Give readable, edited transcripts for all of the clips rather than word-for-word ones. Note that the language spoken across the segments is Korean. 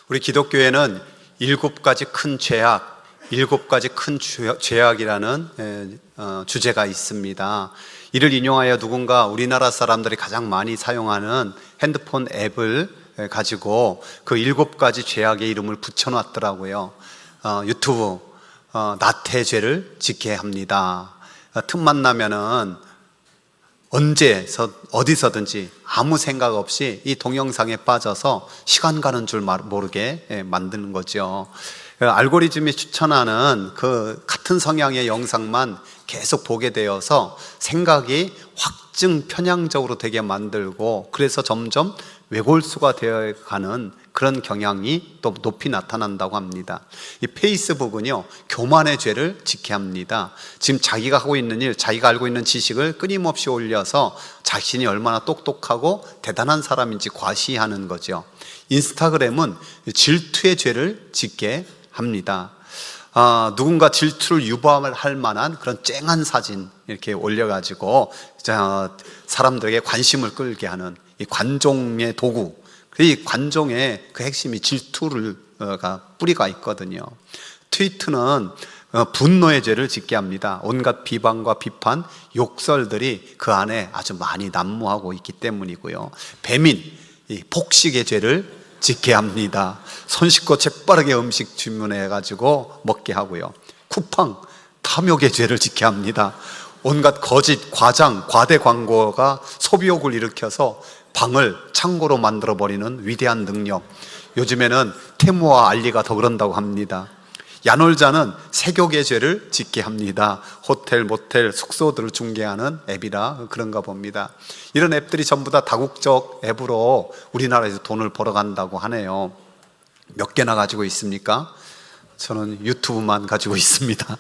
우리 기독교에는 일곱 가지 큰 죄악, 일곱 가지 큰 죄악이라는 주제가 있습니다. 이를 인용하여 누군가 우리나라 사람들이 가장 많이 사용하는 핸드폰 앱을 가지고 그 일곱 가지 죄악의 이름을 붙여놨더라고요. 유튜브, 나태죄를 지켜야 합니다. 틈만 나면은 언제 어디서든지 아무 생각 없이 이 동영상에 빠져서 시간 가는 줄 모르게 만드는 거죠. 알고리즘이 추천하는 그 같은 성향의 영상만 계속 보게 되어서 생각이 확증 편향적으로 되게 만들고, 그래서 점점 외골수가 되어가는 그런 경향이 또 높이 나타난다고 합니다. 이 페이스북은요, 교만의 죄를 지켜야 합니다. 지금 자기가 하고 있는 일, 자기가 알고 있는 지식을 끊임없이 올려서 자신이 얼마나 똑똑하고 대단한 사람인지 과시하는 거죠. 인스타그램은 질투의 죄를 짓게 합니다. 누군가 질투를 유발할 만한 그런 쨍한 사진 이렇게 올려가지고 사람들에게 관심을 끌게 하는 이 관종의 도구, 이 관종의 그 핵심이 질투가 뿌리가 있거든요. 트위터는 분노의 죄를 짓게 합니다. 온갖 비방과 비판, 욕설들이 그 안에 아주 많이 난무하고 있기 때문이고요. 배민, 이 폭식의 죄를 짓게 합니다. 손 씻고 재빠르게 음식 주문해가지고 먹게 하고요. 쿠팡, 탐욕의 죄를 짓게 합니다. 온갖 거짓, 과장, 과대 광고가 소비욕을 일으켜서 방을 창고로 만들어버리는 위대한 능력. 요즘에는 테무와 알리가 더 그런다고 합니다. 야놀자는 색욕의 죄를 짓게 합니다. 호텔, 모텔, 숙소들을 중개하는 앱이라 그런가 봅니다. 이런 앱들이 전부 다 다국적 앱으로 우리나라에서 돈을 벌어간다고 하네요. 몇 개나 가지고 있습니까? 저는 유튜브만 가지고 있습니다.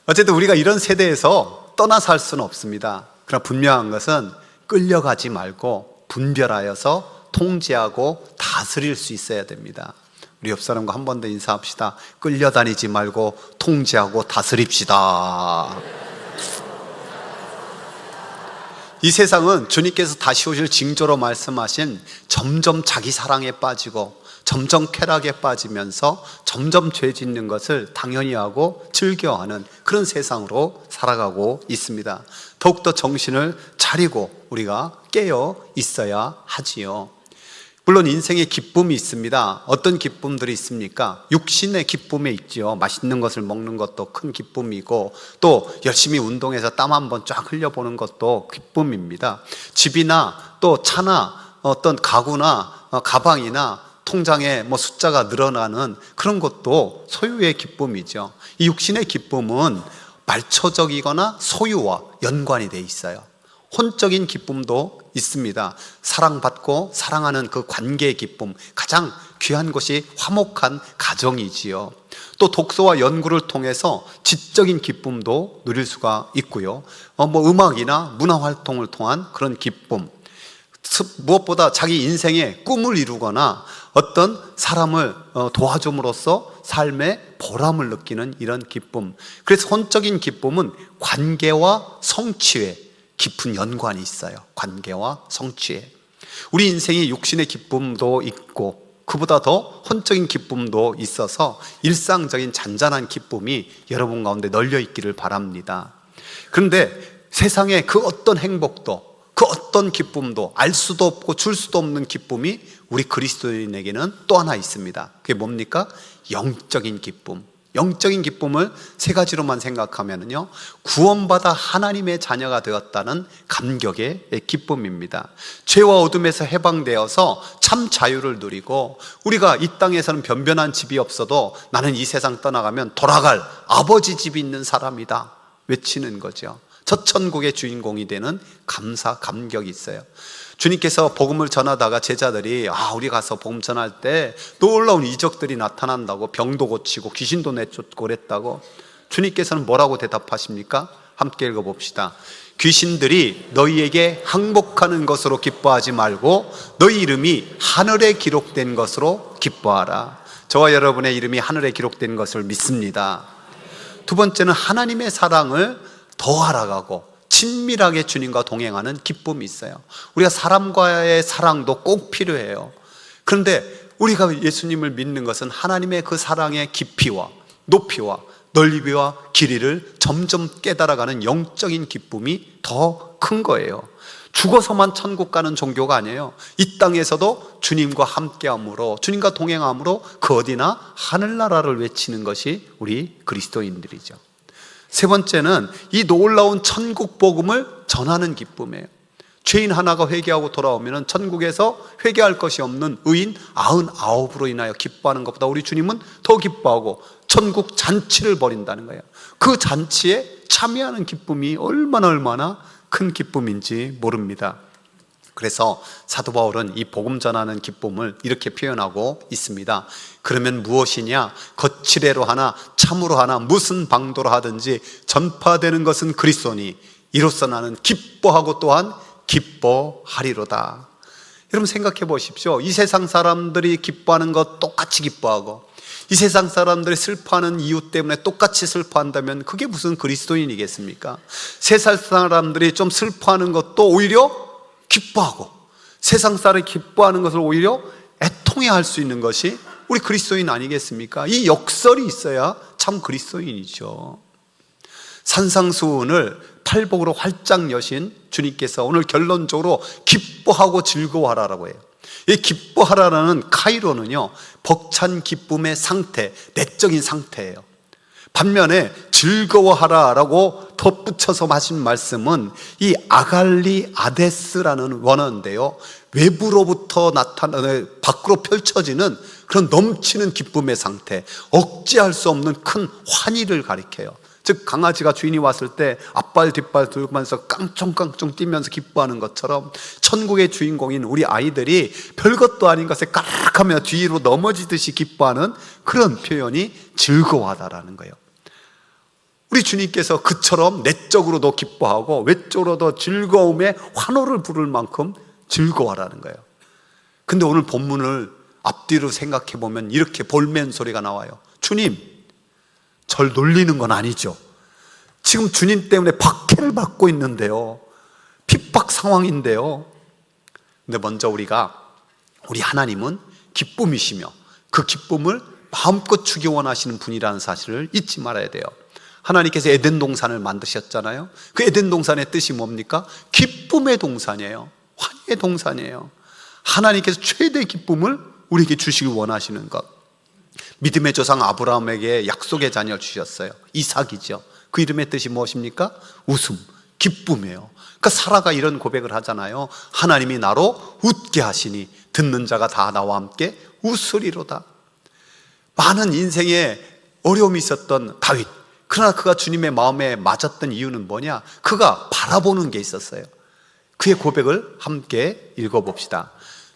어쨌든 우리가 이런 세대에서 떠나 살 수는 없습니다. 그러나 분명한 것은 끌려가지 말고 분별하여서 통제하고 다스릴 수 있어야 됩니다. 우리 옆 사람과 한 번 더 인사합시다. 끌려다니지 말고 통제하고 다스립시다. 이 세상은 주님께서 다시 오실 징조로 말씀하신 점점 자기 사랑에 빠지고 점점 쾌락에 빠지면서 점점 죄 짓는 것을 당연히 하고 즐겨하는 그런 세상으로 살아가고 있습니다. 더욱더 정신을 차리고 우리가 깨어 있어야 하지요. 물론 인생에 기쁨이 있습니다. 어떤 기쁨들이 있습니까? 육신의 기쁨에 있죠. 맛있는 것을 먹는 것도 큰 기쁨이고, 또 열심히 운동해서 땀 한번 쫙 흘려보는 것도 기쁨입니다. 집이나 또 차나 어떤 가구나 가방이나 통장에 숫자가 늘어나는 그런 것도 소유의 기쁨이죠. 이 육신의 기쁨은 말초적이거나 소유와 연관이 돼 있어요. 혼적인 기쁨도 있습니다. 사랑받고 사랑하는 그 관계의 기쁨, 가장 귀한 것이 화목한 가정이지요. 또 독서와 연구를 통해서 지적인 기쁨도 누릴 수가 있고요. 음악이나 문화활동을 통한 그런 기쁨, 무엇보다 자기 인생의 꿈을 이루거나 어떤 사람을 도와줌으로써 삶의 보람을 느끼는 이런 기쁨. 그래서 혼적인 기쁨은 관계와 성취에 깊은 연관이 있어요. 관계와 성취에. 우리 인생이 육신의 기쁨도 있고 그보다 더 혼적인 기쁨도 있어서 일상적인 잔잔한 기쁨이 여러분 가운데 널려 있기를 바랍니다. 그런데 세상의 그 어떤 행복도, 그 어떤 기쁨도 알 수도 없고 줄 수도 없는 기쁨이 우리 그리스도인에게는 또 하나 있습니다. 그게 뭡니까? 영적인 기쁨. 영적인 기쁨을 세 가지로만 생각하면요, 구원받아 하나님의 자녀가 되었다는 감격의 기쁨입니다. 죄와 어둠에서 해방되어서 참 자유를 누리고, 우리가 이 땅에서는 변변한 집이 없어도 나는 이 세상 떠나가면 돌아갈 아버지 집이 있는 사람이다 외치는 거죠. 저 천국의 주인공이 되는 감사, 감격이 있어요. 주님께서 복음을 전하다가 제자들이 우리 가서 복음 전할 때 놀라운 이적들이 나타난다고, 병도 고치고 귀신도 내쫓고 그랬다고. 주님께서는 뭐라고 대답하십니까? 함께 읽어봅시다. 귀신들이 너희에게 항복하는 것으로 기뻐하지 말고 너희 이름이 하늘에 기록된 것으로 기뻐하라. 저와 여러분의 이름이 하늘에 기록된 것을 믿습니다. 두 번째는 하나님의 사랑을 더 알아가고 친밀하게 주님과 동행하는 기쁨이 있어요. 우리가 사람과의 사랑도 꼭 필요해요. 그런데 우리가 예수님을 믿는 것은 하나님의 그 사랑의 깊이와 높이와 넓이와 길이를 점점 깨달아가는 영적인 기쁨이 더 큰 거예요. 죽어서만 천국 가는 종교가 아니에요. 이 땅에서도 주님과 함께함으로, 주님과 동행함으로 그 어디나 하늘나라를 외치는 것이 우리 그리스도인들이죠. 세 번째는 이 놀라운 천국 복음을 전하는 기쁨이에요. 죄인 하나가 회개하고 돌아오면 천국에서 회개할 것이 없는 의인 99으로 인하여 기뻐하는 것보다 우리 주님은 더 기뻐하고 천국 잔치를 벌인다는 거예요. 그 잔치에 참여하는 기쁨이 얼마나 큰 기쁨인지 모릅니다. 그래서 사도 바울은 이 복음 전하는 기쁨을 이렇게 표현하고 있습니다. 그러면 무엇이냐? 거칠애로 하나 참으로 하나 무슨 방도로 하든지 전파되는 것은 그리스도니 이로써 나는 기뻐하고 또한 기뻐하리로다. 여러분 생각해 보십시오. 이 세상 사람들이 기뻐하는 것 똑같이 기뻐하고 이 세상 사람들이 슬퍼하는 이유 때문에 똑같이 슬퍼한다면 그게 무슨 그리스도인이겠습니까? 세상 사람들이 좀 슬퍼하는 것도 오히려 기뻐하고 세상 사람이 기뻐하는 것을 오히려 애통해할 수 있는 것이 우리 그리스도인 아니겠습니까? 이 역설이 있어야 참 그리스도인이죠. 산상수훈을 팔복으로 활짝 여신 주님께서 오늘 결론적으로 기뻐하고 즐거워하라고 해요. 이 기뻐하라라는 카이로는요, 벅찬 기쁨의 상태, 내적인 상태예요. 반면에 즐거워하라라고 덧붙여서 하신 말씀은 이 아갈리 아데스라는 원어인데요, 외부로부터 나타나는, 밖으로 펼쳐지는 그런 넘치는 기쁨의 상태, 억제할 수 없는 큰 환희를 가리켜요. 즉 강아지가 주인이 왔을 때 앞발 뒷발 들면서 깡총깡총 뛰면서 기뻐하는 것처럼 천국의 주인공인 우리 아이들이 별것도 아닌 것에 까락하며 뒤로 넘어지듯이 기뻐하는 그런 표현이 즐거워하다라는 거예요. 우리 주님께서 그처럼 내적으로도 기뻐하고 외적으로도 즐거움에 환호를 부를 만큼 즐거워하라는 거예요. 근데 오늘 본문을 앞뒤로 생각해 보면 이렇게 볼멘 소리가 나와요. 주님, 절 놀리는 건 아니죠. 지금 주님 때문에 박해를 받고 있는데요, 핍박 상황인데요. 근데 먼저 우리 하나님은 기쁨이시며 그 기쁨을 마음껏 주기 원하시는 분이라는 사실을 잊지 말아야 돼요. 하나님께서 에덴 동산을 만드셨잖아요. 그 에덴 동산의 뜻이 뭡니까? 기쁨의 동산이에요. 환희의 동산이에요. 하나님께서 최대의 기쁨을 우리에게 주시길 원하시는 것. 믿음의 조상 아브라함에게 약속의 자녀를 주셨어요. 이삭이죠. 그 이름의 뜻이 무엇입니까? 웃음, 기쁨이에요. 그러니까 사라가 이런 고백을 하잖아요. 하나님이 나로 웃게 하시니 듣는 자가 다 나와 함께 웃으리로다. 많은 인생에 어려움이 있었던 다윗, 그러나 그가 주님의 마음에 맞았던 이유는 뭐냐? 그가 바라보는 게 있었어요. 그의 고백을 함께 읽어봅시다.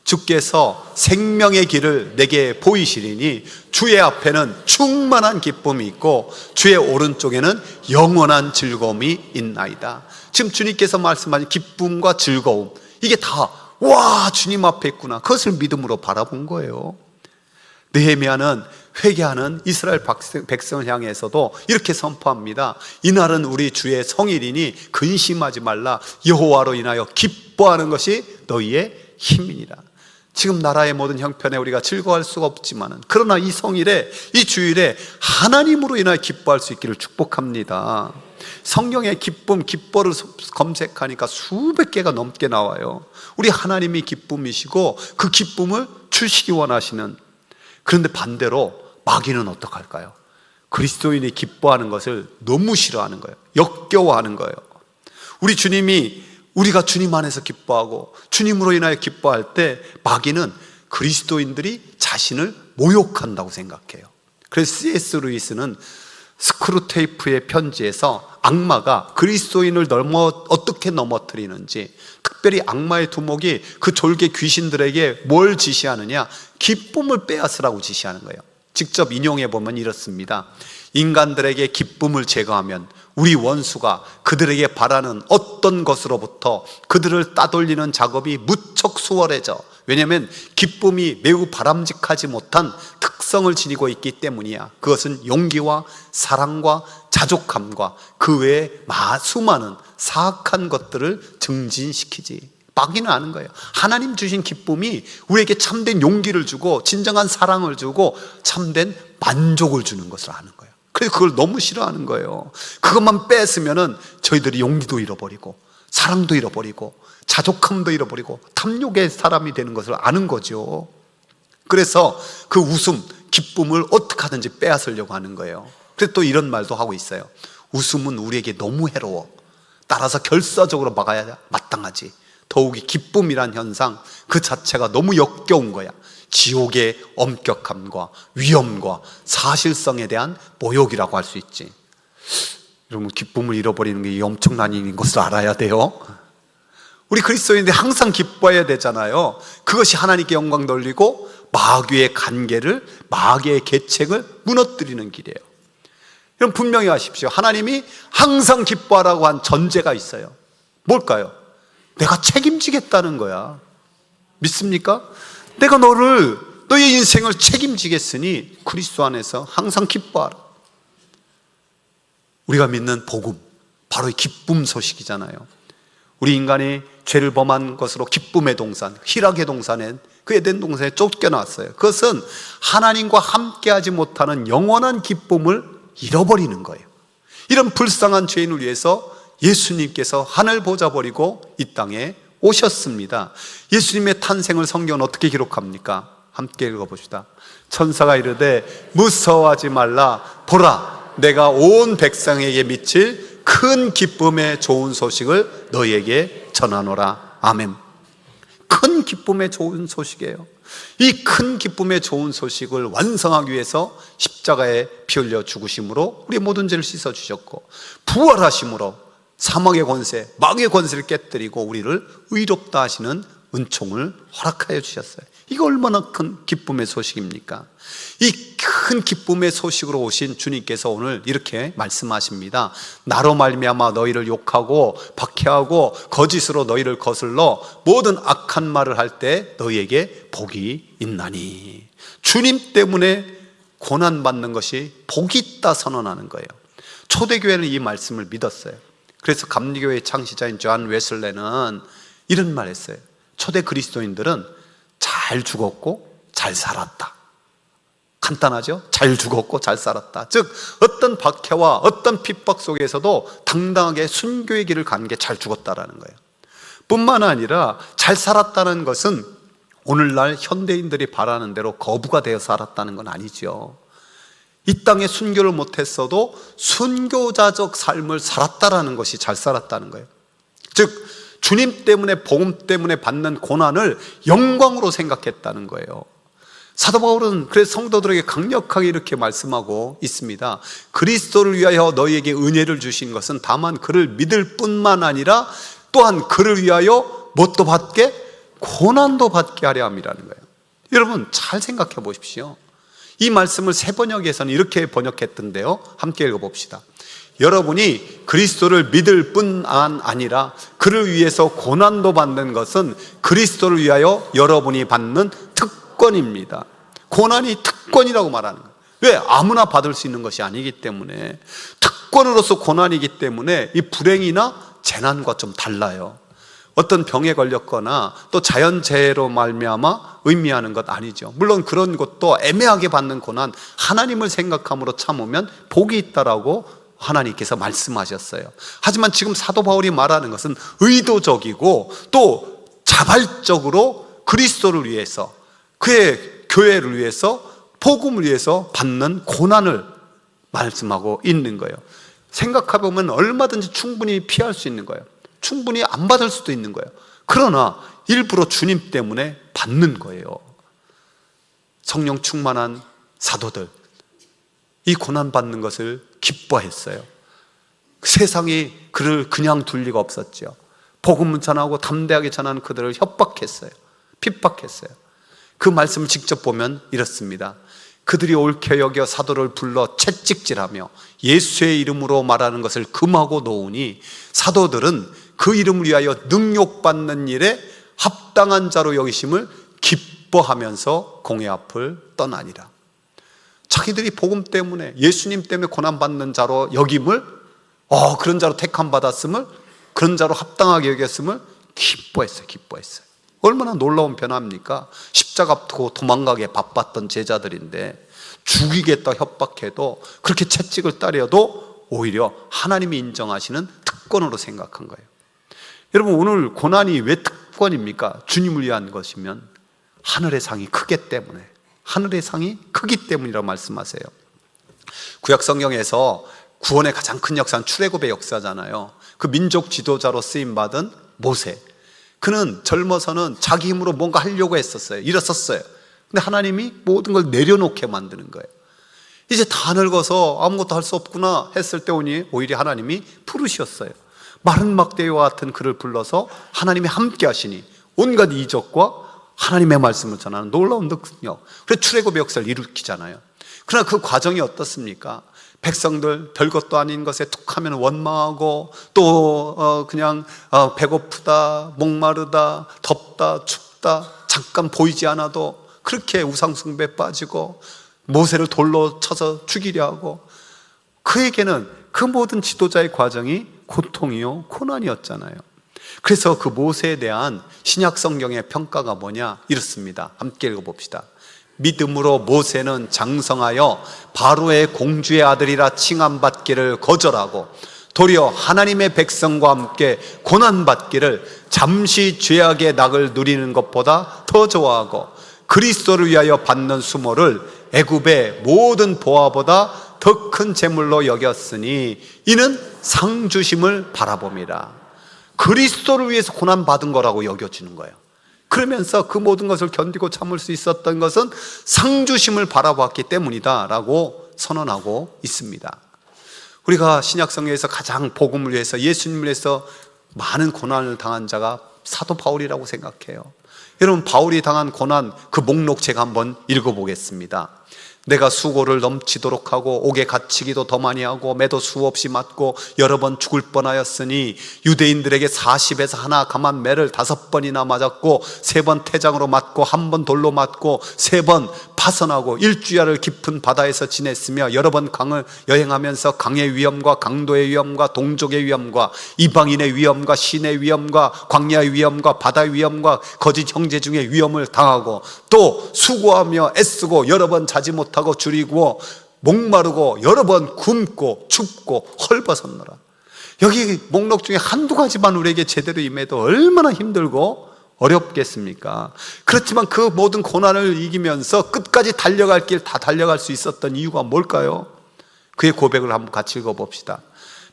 주께서 생명의 길을 내게 보이시리니 주의 앞에는 충만한 기쁨이 있고 주의 오른쪽에는 영원한 즐거움이 있나이다. 지금 주님께서 말씀하신 기쁨과 즐거움, 이게 다 와, 주님 앞에 있구나, 그것을 믿음으로 바라본 거예요. 느헤미야는 회개하는 이스라엘 백성을 향해서도 이렇게 선포합니다. 이날은 우리 주의 성일이니 근심하지 말라. 여호와로 인하여 기뻐하는 것이 너희의 힘이니라. 지금 나라의 모든 형편에 우리가 즐거워할 수가 없지만, 그러나 이 성일에, 이 주일에 하나님으로 인하여 기뻐할 수 있기를 축복합니다. 성경의 기쁨, 기뻐를 검색하니까 수백 개가 넘게 나와요. 우리 하나님이 기쁨이시고 그 기쁨을 주시기 원하시는. 그런데 반대로 마귀는 어떡할까요? 그리스도인이 기뻐하는 것을 너무 싫어하는 거예요. 역겨워하는 거예요. 우리 주님이, 우리가 주님 안에서 기뻐하고 주님으로 인하여 기뻐할 때 마귀는 그리스도인들이 자신을 모욕한다고 생각해요. 그래서 C.S. 루이스는 스크루테이프의 편지에서 악마가 그리스도인을 어떻게 넘어뜨리는지, 특별히 악마의 두목이 그 졸개 귀신들에게 뭘 지시하느냐? 기쁨을 빼앗으라고 지시하는 거예요. 직접 인용해 보면 이렇습니다. 인간들에게 기쁨을 제거하면 우리 원수가 그들에게 바라는 어떤 것으로부터 그들을 따돌리는 작업이 무척 수월해져. 왜냐하면 기쁨이 매우 바람직하지 못한 특성을 지니고 있기 때문이야. 그것은 용기와 사랑과 자족함과 그 외에 수많은 사악한 것들을 증진시키지. 막이는 아는 거예요. 하나님 주신 기쁨이 우리에게 참된 용기를 주고 진정한 사랑을 주고 참된 만족을 주는 것을 아는 거예요. 그래서 그걸 너무 싫어하는 거예요. 그것만 뺏으면은 저희들이 용기도 잃어버리고 사랑도 잃어버리고 자족함도 잃어버리고 탐욕의 사람이 되는 것을 아는 거죠. 그래서 그 웃음, 기쁨을 어떻게 하든지 빼앗으려고 하는 거예요. 그래서 또 이런 말도 하고 있어요. 웃음은 우리에게 너무 해로워. 따라서 결사적으로 막아야 마땅하지. 더욱이 기쁨이란 현상 그 자체가 너무 역겨운 거야. 지옥의 엄격함과 위험과 사실성에 대한 모욕이라고 할 수 있지. 여러분, 기쁨을 잃어버리는 게 엄청난 일인 것을 알아야 돼요. 우리 그리스도인들이 항상 기뻐해야 되잖아요. 그것이 하나님께 영광 돌리고 마귀의 간계를, 마귀의 계책을 무너뜨리는 길이에요. 여러분, 분명히 아십시오. 하나님이 항상 기뻐하라고 한 전제가 있어요. 뭘까요? 내가 책임지겠다는 거야. 믿습니까? 내가 너의 인생을 책임지겠으니 그리스도 안에서 항상 기뻐하라. 우리가 믿는 복음, 바로 이 기쁨 소식이잖아요. 우리 인간이 죄를 범한 것으로 기쁨의 동산, 희락의 동산에, 그 에덴 동산에 쫓겨났어요. 그것은 하나님과 함께하지 못하는 영원한 기쁨을 잃어버리는 거예요. 이런 불쌍한 죄인을 위해서 예수님께서 하늘 보좌 버리고 이 땅에 오셨습니다. 예수님의 탄생을 성경은 어떻게 기록합니까? 함께 읽어봅시다. 천사가 이르되 무서워하지 말라. 보라, 내가 온 백성에게 미칠 큰 기쁨의 좋은 소식을 너희에게 전하노라. 아멘. 큰 기쁨의 좋은 소식이에요. 이 큰 기쁨의 좋은 소식을 완성하기 위해서 십자가에 피 흘려 죽으심으로 우리 모든 죄를 씻어주셨고, 부활하심으로 사망의 권세, 마귀의 권세를 깨뜨리고 우리를 의롭다 하시는 은총을 허락하여 주셨어요. 이거 얼마나 큰 기쁨의 소식입니까? 이 큰 기쁨의 소식으로 오신 주님께서 오늘 이렇게 말씀하십니다. 나로 말미암아 너희를 욕하고 박해하고 거짓으로 너희를 거슬러 모든 악한 말을 할 때 너희에게 복이 있나니. 주님 때문에 고난받는 것이 복이 있다 선언하는 거예요. 초대교회는 이 말씀을 믿었어요. 그래서 감리교회의 창시자인 존 웨슬레는 이런 말 했어요. 초대 그리스도인들은 잘 죽었고 잘 살았다. 간단하죠? 잘 죽었고 잘 살았다. 즉 어떤 박해와 어떤 핍박 속에서도 당당하게 순교의 길을 간 게 잘 죽었다라는 거예요. 뿐만 아니라 잘 살았다는 것은 오늘날 현대인들이 바라는 대로 거부가 되어 살았다는 건 아니죠. 이 땅에 순교를 못했어도 순교자적 삶을 살았다라는 것이 잘 살았다는 거예요. 즉 주님 때문에, 복음 때문에 받는 고난을 영광으로 생각했다는 거예요. 사도 바울은 그래서 성도들에게 강력하게 이렇게 말씀하고 있습니다. 그리스도를 위하여 너희에게 은혜를 주신 것은 다만 그를 믿을 뿐만 아니라 또한 그를 위하여 뭣도 받게? 고난도 받게 하려 함이라는 거예요. 여러분 잘 생각해 보십시오. 이 말씀을 새 번역에서는 이렇게 번역했던데요, 함께 읽어봅시다. 여러분이 그리스도를 믿을 뿐만 아니라 그를 위해서 고난도 받는 것은 그리스도를 위하여 여러분이 받는 특권입니다. 고난이 특권이라고 말하는 거예요. 왜? 아무나 받을 수 있는 것이 아니기 때문에, 특권으로서 고난이기 때문에 이 불행이나 재난과 좀 달라요. 어떤 병에 걸렸거나 또 자연재해로 말미암아 의미하는 것 아니죠. 물론 그런 것도 애매하게 받는 고난, 하나님을 생각함으로 참으면 복이 있다라고 하나님께서 말씀하셨어요. 하지만 지금 사도 바울이 말하는 것은 의도적이고 또 자발적으로 그리스도를 위해서, 그의 교회를 위해서, 복음을 위해서 받는 고난을 말씀하고 있는 거예요. 생각해보면 얼마든지 충분히 피할 수 있는 거예요. 충분히 안 받을 수도 있는 거예요. 그러나 일부러 주님 때문에 받는 거예요. 성령 충만한 사도들, 이 고난 받는 것을 기뻐했어요. 세상이 그를 그냥 둘 리가 없었죠. 복음을 전하고 담대하게 전하는 그들을 협박했어요. 핍박했어요. 그 말씀을 직접 보면 이렇습니다. 그들이 옳게 여겨 사도를 불러 채찍질하며 예수의 이름으로 말하는 것을 금하고 놓으니 사도들은 그 이름을 위하여 능욕받는 일에 합당한 자로 여기심을 기뻐하면서 공회 앞을 떠나니라. 자기들이 복음 때문에, 예수님 때문에 고난받는 자로 여김을, 그런 자로 택함 받았음을, 그런 자로 합당하게 여겼음을 기뻐했어요. 얼마나 놀라운 변화입니까? 십자가 두고 도망가게 바빴던 제자들인데 죽이겠다 협박해도, 그렇게 채찍을 따려도 오히려 하나님이 인정하시는 특권으로 생각한 거예요. 여러분, 오늘 고난이 왜 특권입니까? 주님을 위한 것이면 하늘의 상이 크기 때문에, 하늘의 상이 크기 때문이라고 말씀하세요. 구약 성경에서 구원의 가장 큰 역사는 출애굽의 역사잖아요. 그 민족 지도자로 쓰임받은 모세, 그는 젊어서는 자기 힘으로 뭔가 하려고 했었어요. 일었었어요. 근데 하나님이 모든 걸 내려놓게 만드는 거예요. 이제 다 늙어서 아무것도 할 수 없구나 했을 때 오니 오히려 하나님이 부르셨어요. 마른 막대와 같은 그를 불러서 하나님이 함께 하시니 온갖 이적과 하나님의 말씀을 전하는 놀라운 능력, 그래서 출애굽의 역사를 일으키잖아요. 그러나 그 과정이 어떻습니까? 백성들 별것도 아닌 것에 툭 하면 원망하고, 또 그냥 배고프다, 목마르다, 덥다, 춥다, 잠깐 보이지 않아도 그렇게 우상숭배에 빠지고 모세를 돌로 쳐서 죽이려 하고, 그에게는 그 모든 지도자의 과정이 고통이요 고난이었잖아요. 그래서 그 모세에 대한 신약 성경의 평가가 뭐냐, 이렇습니다. 함께 읽어봅시다. 믿음으로 모세는 장성하여 바로의 공주의 아들이라 칭함받기를 거절하고 도리어 하나님의 백성과 함께 고난받기를 잠시 죄악의 낙을 누리는 것보다 더 좋아하고 그리스도를 위하여 받는 수모를 애굽의 모든 보화보다 더 큰 재물로 여겼으니 이는 상 주심을 바라봅니다. 그리스도를 위해서 고난받은 거라고 여겨지는 거예요. 그러면서 그 모든 것을 견디고 참을 수 있었던 것은 상 주심을 바라봤기 때문이다 라고 선언하고 있습니다. 우리가 신약성경에서 가장 복음을 위해서, 예수님을 위해서 많은 고난을 당한 자가 사도 바울이라고 생각해요. 여러분, 바울이 당한 고난 그 목록 제가 한번 읽어보겠습니다. 내가 수고를 넘치도록 하고 옥에 갇히기도 더 많이 하고 매도 수없이 맞고 여러 번 죽을 뻔하였으니 유대인들에게 40에서 하나 감한 매를 5번이나 맞았고 3번 태장으로 맞고 1번 돌로 맞고 3번 파선하고 일주야를 깊은 바다에서 지냈으며 여러 번 강을 여행하면서 강의 위험과 강도의 위험과 동족의 위험과 이방인의 위험과 신의 위험과 광야의 위험과 바다의 위험과 거짓 형제 중에 위험을 당하고 또 수고하며 애쓰고 여러 번 자지 못하고 줄이고 목마르고 여러 번 굶고 춥고 헐벗었노라. 여기 목록 중에 한두 가지만 우리에게 제대로 임해도 얼마나 힘들고 어렵겠습니까? 그렇지만 그 모든 고난을 이기면서 끝까지 달려갈 길 다 달려갈 수 있었던 이유가 뭘까요? 그의 고백을 한번 같이 읽어봅시다.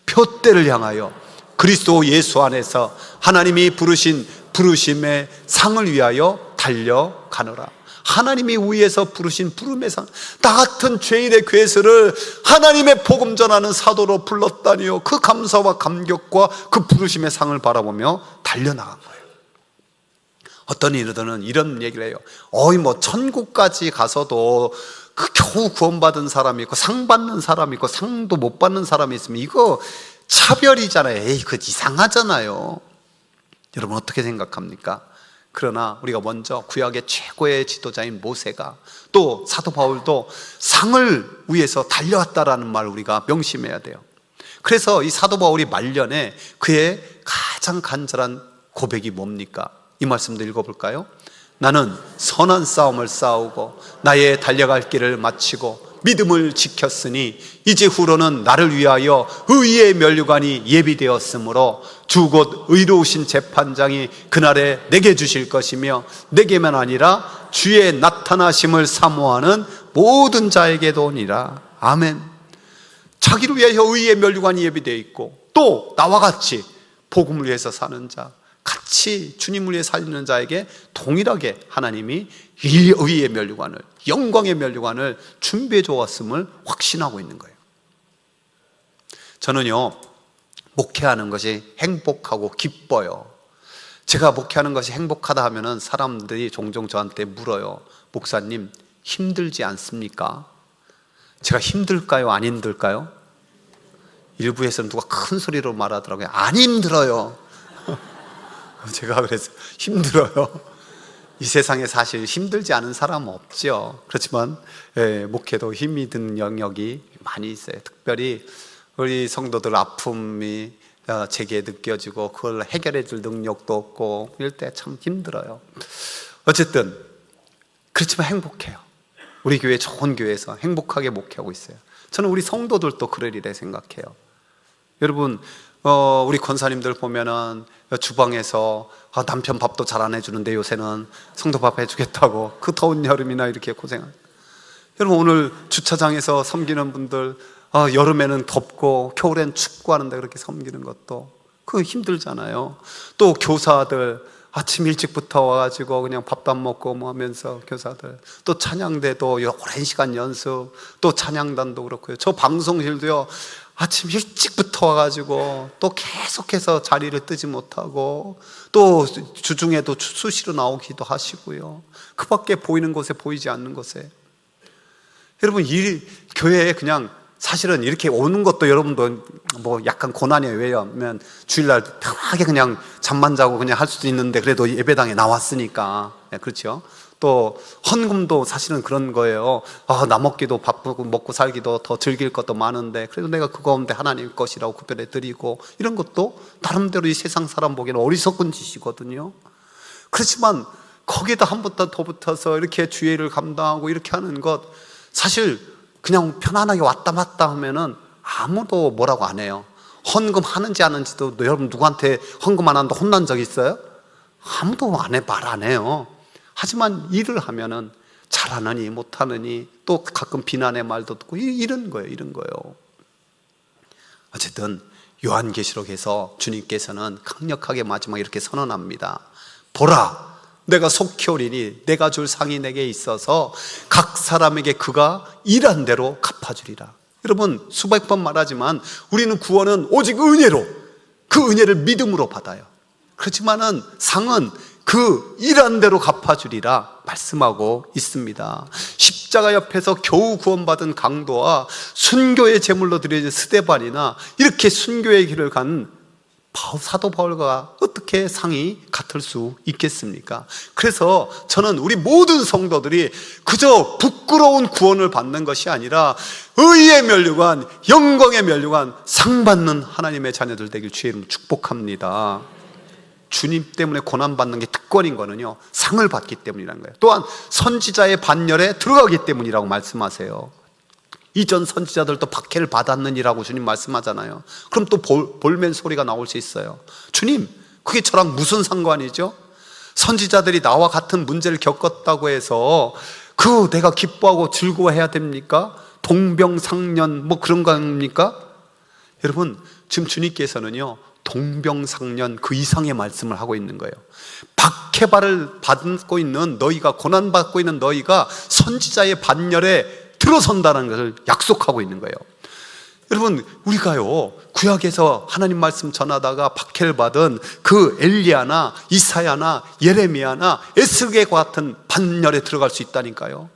표대를 향하여 그리스도 예수 안에서 하나님이 부르신 부르심의 상을 위하여 달려가노라. 하나님이 위에서 부르신 부름의 상, 나 같은 죄인의 괴수를 하나님의 복음 전하는 사도로 불렀다니요. 그 감사와 감격과 그 부르심의 상을 바라보며 달려나간 거예요. 어떤 이들은 이런 얘기를 해요. 천국까지 가서도 그 겨우 구원받은 사람이 있고 상 받는 사람이 있고 상도 못 받는 사람이 있으면 이거 차별이잖아요. 그거 이상하잖아요. 여러분 어떻게 생각합니까? 그러나 우리가 먼저 구약의 최고의 지도자인 모세가, 또 사도 바울도 상을 위해서 달려왔다라는 말을 우리가 명심해야 돼요. 그래서 이 사도 바울이 말년에 그의 가장 간절한 고백이 뭡니까? 이 말씀도 읽어볼까요? 나는 선한 싸움을 싸우고 나의 달려갈 길을 마치고 믿음을 지켰으니 이제 후로는 나를 위하여 의의 면류관이 예비되었으므로 주 곧 의로우신 재판장이 그날에 내게 주실 것이며 내게만 아니라 주의 나타나심을 사모하는 모든 자에게도 오니라. 아멘. 자기를 위하여 의의 면류관이 예비되어 있고 또 나와 같이 복음을 위해서 사는 자, 같이 주님을 위해 살리는 자에게 동일하게 하나님이 의의 면류관을, 영광의 면류관을 준비해 주었음을 확신하고 있는 거예요. 저는요, 목회하는 것이 행복하고 기뻐요. 제가 목회하는 것이 행복하다 하면은 사람들이 종종 저한테 물어요. 목사님, 힘들지 않습니까? 제가 힘들까요? 안 힘들까요? 일부에서는 누가 큰 소리로 말하더라고요. 안 힘들어요. 제가 그래서 힘들어요. 이 세상에 사실 힘들지 않은 사람은 없죠. 그렇지만 목회도 힘이 드는 영역이 많이 있어요. 특별히 우리 성도들 아픔이 제게 느껴지고 그걸 해결해 줄 능력도 없고 이럴 때 참 힘들어요. 어쨌든 그렇지만 행복해요. 우리 교회 좋은 교회에서 행복하게 목회하고 있어요. 저는 우리 성도들도 그러리라 생각해요. 여러분 우리 권사님들 보면은 주방에서 남편 밥도 잘 안 해주는데 요새는 성도 밥 해주겠다고 그 더운 여름이나 이렇게 고생하는. 여러분 오늘 주차장에서 섬기는 분들 여름에는 덥고 겨울엔 춥고 하는데 그렇게 섬기는 것도 그거 힘들잖아요. 또 교사들 아침 일찍부터 와가지고 그냥 밥도 안 먹고 뭐 하면서 교사들 또 찬양대도 오랜 시간 연습, 또 찬양단도 그렇고요. 저 방송실도요 아침 일찍부터 와가지고 또 계속해서 자리를 뜨지 못하고 또 주중에도 수시로 나오기도 하시고요. 그 밖에 보이는 곳에 보이지 않는 곳에. 여러분 이 교회에 그냥 사실은 이렇게 오는 것도 여러분도 뭐 약간 고난이에요. 왜냐하면 주일날 편하게 그냥 잠만 자고 그냥 할 수도 있는데 그래도 예배당에 나왔으니까. 그렇죠. 또 헌금도 사실은 그런 거예요. 나 먹기도 바쁘고 먹고 살기도 더 즐길 것도 많은데 그래도 내가 그거 없는데 하나님 것이라고 구별해 드리고 이런 것도 나름대로 이 세상 사람 보기에는 어리석은 짓이거든요. 그렇지만 거기에다 한 번 더 붙어서 이렇게 주일을 감당하고 이렇게 하는 것 사실 그냥 편안하게 왔다 갔다 하면은 아무도 뭐라고 안 해요. 헌금 하는지 안 하는지도 여러분 누구한테 헌금 안 한다고 혼난 적 있어요? 아무도 안 해, 말 안 해요. 하지만 일을 하면은 잘하느니 못하느니 또 가끔 비난의 말도 듣고 이런 거예요. 이런 거예요. 어쨌든 요한계시록에서 주님께서는 강력하게 마지막에 이렇게 선언합니다. 보라, 내가 속히 오리니 내가 줄 상이 내게 있어서 각 사람에게 그가 일한 대로 갚아주리라. 여러분 수백 번 말하지만 우리는 구원은 오직 은혜로, 그 은혜를 믿음으로 받아요. 그렇지만은 상은 그 일한 대로 갚아주리라 말씀하고 있습니다. 십자가 옆에서 겨우 구원받은 강도와 순교의 제물로 드려진 스데반이나 이렇게 순교의 길을 간 사도 바울과 어떻게 상이 같을 수 있겠습니까? 그래서 저는 우리 모든 성도들이 그저 부끄러운 구원을 받는 것이 아니라 의의 면류관, 영광의 면류관 상 받는 하나님의 자녀들 되길 주의 이름으로 축복합니다. 주님 때문에 고난받는 게 특권인 거는요 상을 받기 때문이라는 거예요. 또한 선지자의 반열에 들어가기 때문이라고 말씀하세요. 이전 선지자들도 박해를 받았느니라고 주님 말씀하잖아요. 그럼 또 볼멘 소리가 나올 수 있어요. 주님, 그게 저랑 무슨 상관이죠? 선지자들이 나와 같은 문제를 겪었다고 해서 그 내가 기뻐하고 즐거워해야 됩니까? 동병상련 뭐 그런 거 아닙니까? 여러분 지금 주님께서는요 동병상련 그 이상의 말씀을 하고 있는 거예요. 박해발을 받고 있는 너희가, 고난받고 있는 너희가 선지자의 반열에 들어선다는 것을 약속하고 있는 거예요. 여러분 우리가요 구약에서 하나님 말씀 전하다가 박해를 받은 그 엘리야나 이사야나 예레미야나 에스겔과 같은 반열에 들어갈 수 있다니까요.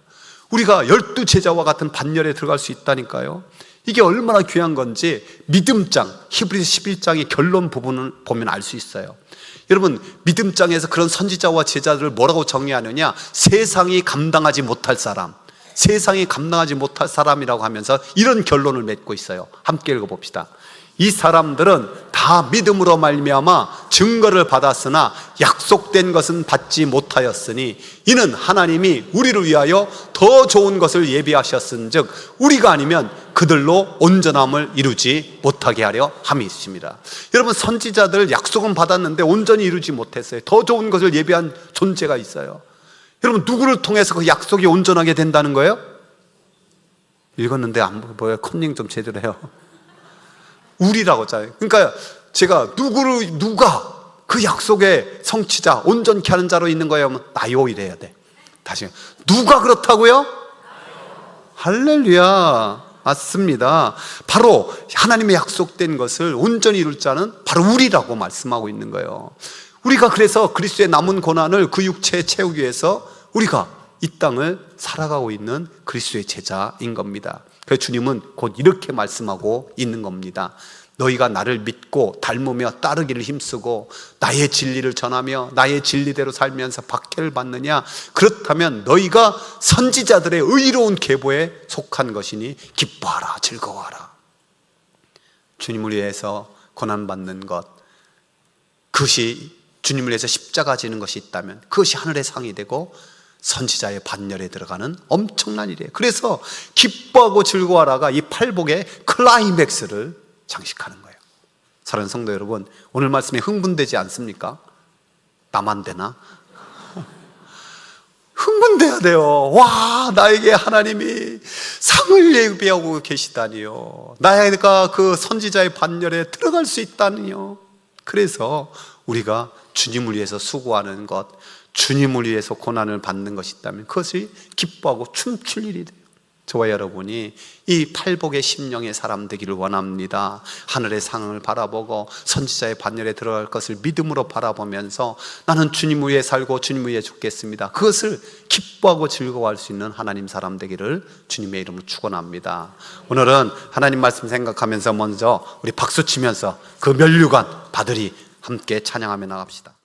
우리가 12제자와 같은 반열에 들어갈 수 있다니까요. 이게 얼마나 귀한 건지 믿음장 히브리서 11장의 결론 부분을 보면 알 수 있어요. 여러분 믿음장에서 그런 선지자와 제자들을 뭐라고 정의하느냐? 세상이 감당하지 못할 사람, 세상이 감당하지 못할 사람이라고 하면서 이런 결론을 맺고 있어요. 함께 읽어봅시다. 이 사람들은 다 믿음으로 말미암아 증거를 받았으나 약속된 것은 받지 못하였으니 이는 하나님이 우리를 위하여 더 좋은 것을 예비하셨은즉 우리가 아니면 그들로 온전함을 이루지 못하게 하려 함이 있습니다. 여러분 선지자들 약속은 받았는데 온전히 이루지 못했어요. 더 좋은 것을 예비한 존재가 있어요. 여러분 누구를 통해서 그 약속이 온전하게 된다는 거예요? 읽었는데 안 보여요. 컨닝 좀 제대로 해요. 우리라고 했잖아요. 그러니까 제가 누가 그 약속의 성취자 온전케 하는 자로 있는 거예요 하면 나요 이래야 돼. 다시 누가 그렇다고요? 할렐루야. 맞습니다. 바로 하나님의 약속된 것을 온전히 이룰 자는 바로 우리라고 말씀하고 있는 거예요. 우리가 그래서 그리스도의 남은 고난을 그 육체에 채우기 위해서 우리가 이 땅을 살아가고 있는 그리스도의 제자인 겁니다. 그래서 주님은 곧 이렇게 말씀하고 있는 겁니다. 너희가 나를 믿고 닮으며 따르기를 힘쓰고 나의 진리를 전하며 나의 진리대로 살면서 박해를 받느냐? 그렇다면 너희가 선지자들의 의로운 계보에 속한 것이니 기뻐하라, 즐거워하라. 주님을 위해서 고난받는 것, 그것이 주님을 위해서 십자가 지는 것이 있다면 그것이 하늘의 상이 되고 선지자의 반열에 들어가는 엄청난 일이에요. 그래서 기뻐하고 즐거워하라가 이 팔복의 클라이맥스를 장식하는 거예요. 사랑하는 성도 여러분, 오늘 말씀에 흥분되지 않습니까? 나만 되나? 흥분돼야 돼요. 와, 나에게 하나님이 상을 예비하고 계시다니요. 나가 그 선지자의 반열에 들어갈 수 있다니요. 그래서 우리가 주님을 위해서 수고하는 것, 주님을 위해서 고난을 받는 것이 있다면 그것이 기뻐하고 춤출 일이 돼요. 저와 여러분이 이 팔복의 심령의 사람 되기를 원합니다. 하늘의 상을 바라보고 선지자의 반열에 들어갈 것을 믿음으로 바라보면서 나는 주님을 위해 살고 주님을 위해 죽겠습니다. 그것을 기뻐하고 즐거워할 수 있는 하나님 사람 되기를 주님의 이름으로 축원합니다. 오늘은 하나님 말씀 생각하면서 먼저 우리 박수 치면서 그 면류관 받으리 함께 찬양하며 나갑시다.